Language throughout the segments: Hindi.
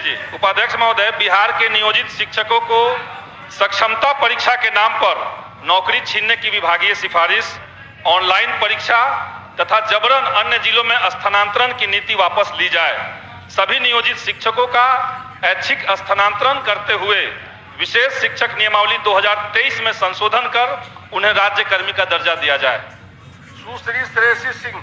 जी उपाध्यक्ष महोदय, बिहार के नियोजित शिक्षकों को सक्षमता परीक्षा के नाम पर नौकरी छीनने की विभागीय सिफारिश, ऑनलाइन परीक्षा तथा जबरन अन्य जिलों में स्थानांतरण की नीति वापस ली जाए। सभी नियोजित शिक्षकों का ऐच्छिक स्थानांतरण करते हुए विशेष शिक्षक नियमावली 2023 में संशोधन कर उन्हें राज्य कर्मी का दर्जा दिया जाए। सुश्री श्रेयसी सिंह।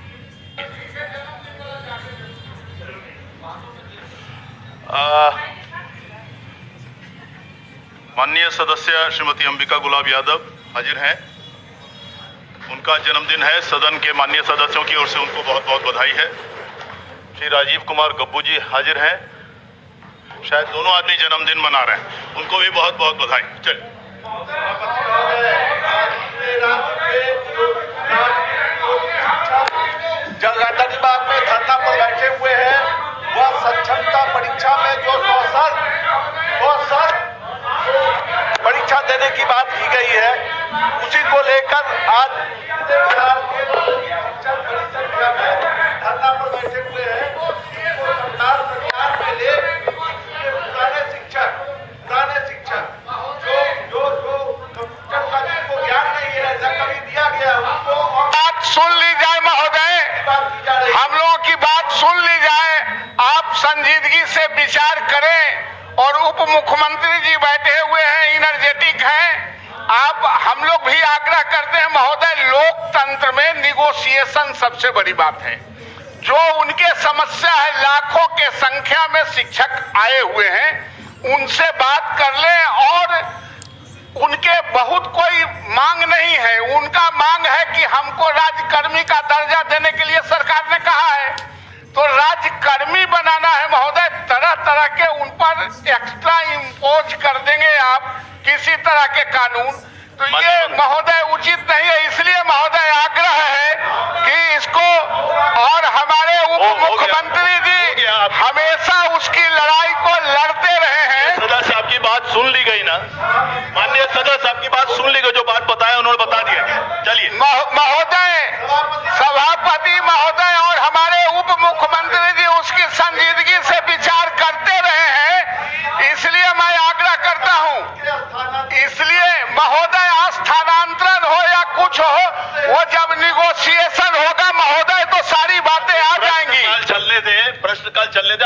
माननीय सदस्य श्रीमती अंबिका गुलाब यादव हाजिर हैं। उनका जन्मदिन है। सदन के माननीय सदस्यों की ओर से उनको बहुत बहुत बधाई है। श्री राजीव कुमार गब्बू जी हाजिर हैं। शायद दोनों आदमी जन्मदिन मना रहे हैं, उनको भी बहुत बहुत बधाई। चलिए। जलगंगा विभाग में धरना पर बैठे हुए हैं, वह सक्षमता परीक्षा में जो 100 परीक्षा देने की बात की गई है, उसी को लेकर आज बिहार के शिक्षक परिषद में धरना पर बैठे हुए हैं। सरकार संज्ञान में ले पुराने शिक्षक जो कंप्यूटर का जिनको ज्ञान नहीं है, न कभी दिया गया, उनको बात सुन ली जाए महोदय, हम लोगों की बात सुन ली जाए। आप संजीदगी से विचार करें। और उप मुख्यमंत्री जी बैठे हुए हैं, एनर्जेटिक हैं। आप हम लोग भी आग्रह करते हैं महोदय, लोकतंत्र में निगोशिएशन सबसे बड़ी बात है। जो उनके समस्या है, लाखों के संख्या में शिक्षक आए हुए हैं, उनसे बात कर लें। और उनके बहुत कोई मांग नहीं है, उनका मांग है कि हमको राज्यकर्मी का दर्जा देने के लिए सरकार ने कहा है, तो राज्यकर्मी बनाना है महोदय। तरह तरह के उन पर एक्स्ट्रा इम्पोज कर देंगे आप किसी तरह के कानून, तो ये महोदय उचित नहीं है। इसलिए महोदय आग्रह है कि इसको, और हमारे उप मुख्यमंत्री जी हमेशा उसकी लड़ाई को लड़ते रहे हैं। सदस्य आपकी बात सुन ली गई ना? माननीय सदस्य आपकी बात सुन ली गई, जो बात बताया उन्होंने बता दिया। चलिए महोदय, सभापति महोदय और हमारे उप मुख्यमंत्री जी उसकी संजीदगी से विचार करते रहे हैं, इसलिए मैं आग्रह करता हूं। इसलिए महोदय, स्थानांतरण हो या कुछ हो, वो जब निगोशिएशन होगा महोदय, तो सारी बातें आ जाएंगी। चलने दे, प्रश्नकाल चलने दे।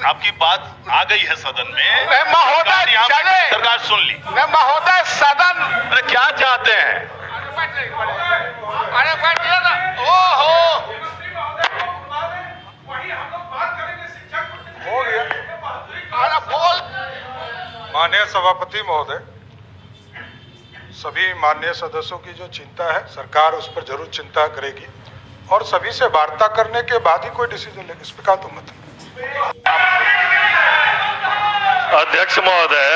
आपकी बात आ गई है सदन में महोदय, चले, सरकार सुन ली। महोदय सदन, अरे क्या चाहते हैं? अरे बैठिए ना। ओहो, हो गया। अरे बोल। माननीय सभापति महोदय, सभी माननीय सदस्यों की जो चिंता है, सरकार उस पर जरूर चिंता करेगी और सभी से वार्ता करने के बाद ही कोई डिसीजन लेगी, इस पर का तो मत। अध्यक्ष महोदय,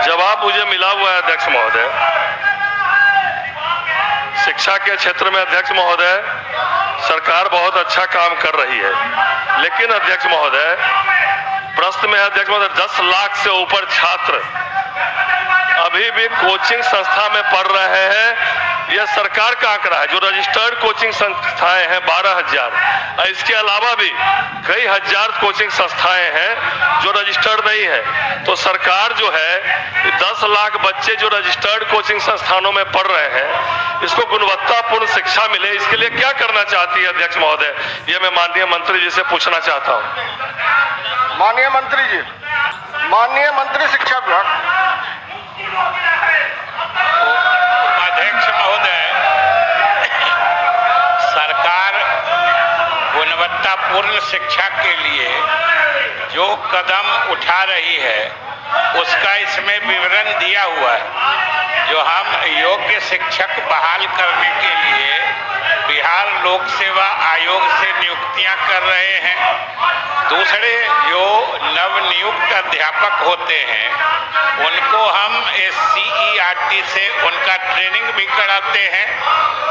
जवाब मुझे मिला हुआ है। अध्यक्ष महोदय, शिक्षा के क्षेत्र में अध्यक्ष महोदय सरकार बहुत अच्छा काम कर रही है, लेकिन अध्यक्ष महोदय प्रश्न में अध्यक्ष महोदय 10 लाख से ऊपर छात्र अभी भी कोचिंग संस्था में पढ़ रहे हैं। यह सरकार का आंकड़ा है। जो रजिस्टर्ड कोचिंग संस्थाएं हैं 12,000, इसके अलावा भी कई हजार कोचिंग संस्थाएं हैं जो रजिस्टर्ड नहीं है। तो सरकार जो है 10 लाख बच्चे जो रजिस्टर्ड कोचिंग संस्थानों में पढ़ रहे हैं, इसको गुणवत्तापूर्ण शिक्षा मिले, इसके लिए क्या करना चाहती है अध्यक्ष महोदय? ये मैं माननीय मंत्री जी से पूछना चाहता हूँ। माननीय मंत्री जी, माननीय मंत्री शिक्षा विभाग। उपाध्यक्ष महोदय, सरकार गुणवत्तापूर्ण शिक्षा के लिए जो कदम उठा रही है उसका इसमें विवरण दिया हुआ है। जो हम योग्य शिक्षक बहाल करने के लिए बिहार लोक सेवा आयोग से नियुक्तियां कर रहे हैं। दूसरे जो नवनियुक्त अध्यापक होते हैं उनको हम SCERT से उनका ट्रेनिंग भी कराते हैं।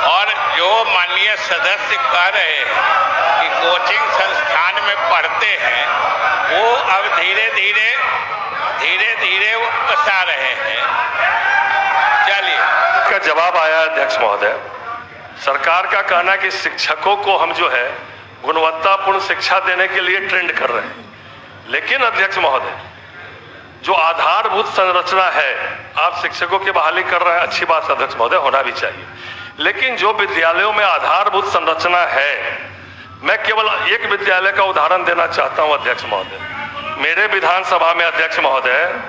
और जो माननीय सदस्य कह रहे हैं कि कोचिंग संस्थान में पढ़ते हैं, वो अब धीरे धीरे बसा रहे हैं। चलिए, का जवाब आया अध्यक्ष महोदय। सरकार का कहना है कि शिक्षकों को हम जो है गुणवत्तापूर्ण शिक्षा देने के लिए ट्रेंड कर रहे हैं। लेकिन अध्यक्ष महोदय, जो आधारभूत संरचना है, आप शिक्षकों की बहाली कर रहे हैं, अच्छी बात अध्यक्ष महोदय, होना भी चाहिए। लेकिन जो विद्यालयों में आधारभूत संरचना है, मैं केवल एक विद्यालय का उदाहरण देना चाहता हूं अध्यक्ष महोदय। मेरे विधानसभा में अध्यक्ष महोदय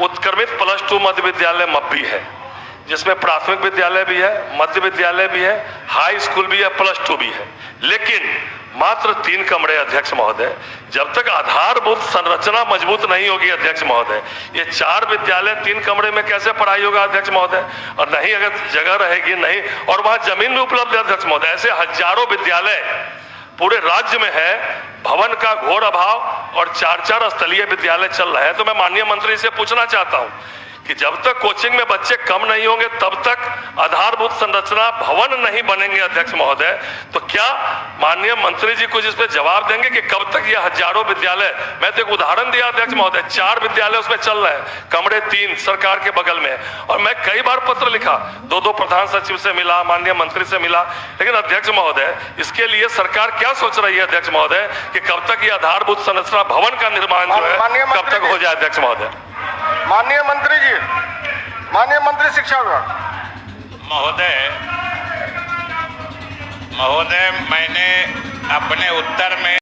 उत्क्रमित +2 मध्य विद्यालय मप्पी है, जिसमें प्राथमिक विद्यालय भी है, मध्य विद्यालय भी है, हाई स्कूल भी है, +2 भी है, लेकिन मात्र 3 कमरे अध्यक्ष महोदय। जब तक आधारभूत संरचना मजबूत नहीं होगी अध्यक्ष महोदय, ये 4 विद्यालय 3 कमरे में कैसे पढ़ाई होगा अध्यक्ष महोदय? और नहीं अगर जगह रहेगी नहीं, और वहां जमीन भी उपलब्ध है अध्यक्ष महोदय, ऐसे हजारों विद्यालय पूरे राज्य में है, भवन का घोर अभाव और 4-4 स्थलीय विद्यालय चल रहे हैं। तो मैं माननीय मंत्री से पूछना चाहता हूं कि जब तक कोचिंग में बच्चे कम नहीं होंगे तब तक आधारभूत संरचना भवन नहीं बनेंगे अध्यक्ष महोदय। तो क्या माननीय मंत्री जी कुछ इस पे जवाब देंगे कि कब तक ये हजारों विद्यालय, मैं तो एक उदाहरण दिया अध्यक्ष महोदय, 4 विद्यालय उसमें चल रहे हैं, कमरे 3 सरकार के बगल में, और मैं कई बार पत्र लिखा, 2 प्रधान सचिव से मिला, माननीय मंत्री से मिला, लेकिन अध्यक्ष महोदय इसके लिए सरकार क्या सोच रही है अध्यक्ष महोदय कि कब तक ये आधारभूत संरचना भवन का निर्माण जो है कब तक हो जाए अध्यक्ष महोदय? माननीय मंत्री जी, माननीय मंत्री शिक्षा विभाग। महोदय, मैंने अपने उत्तर में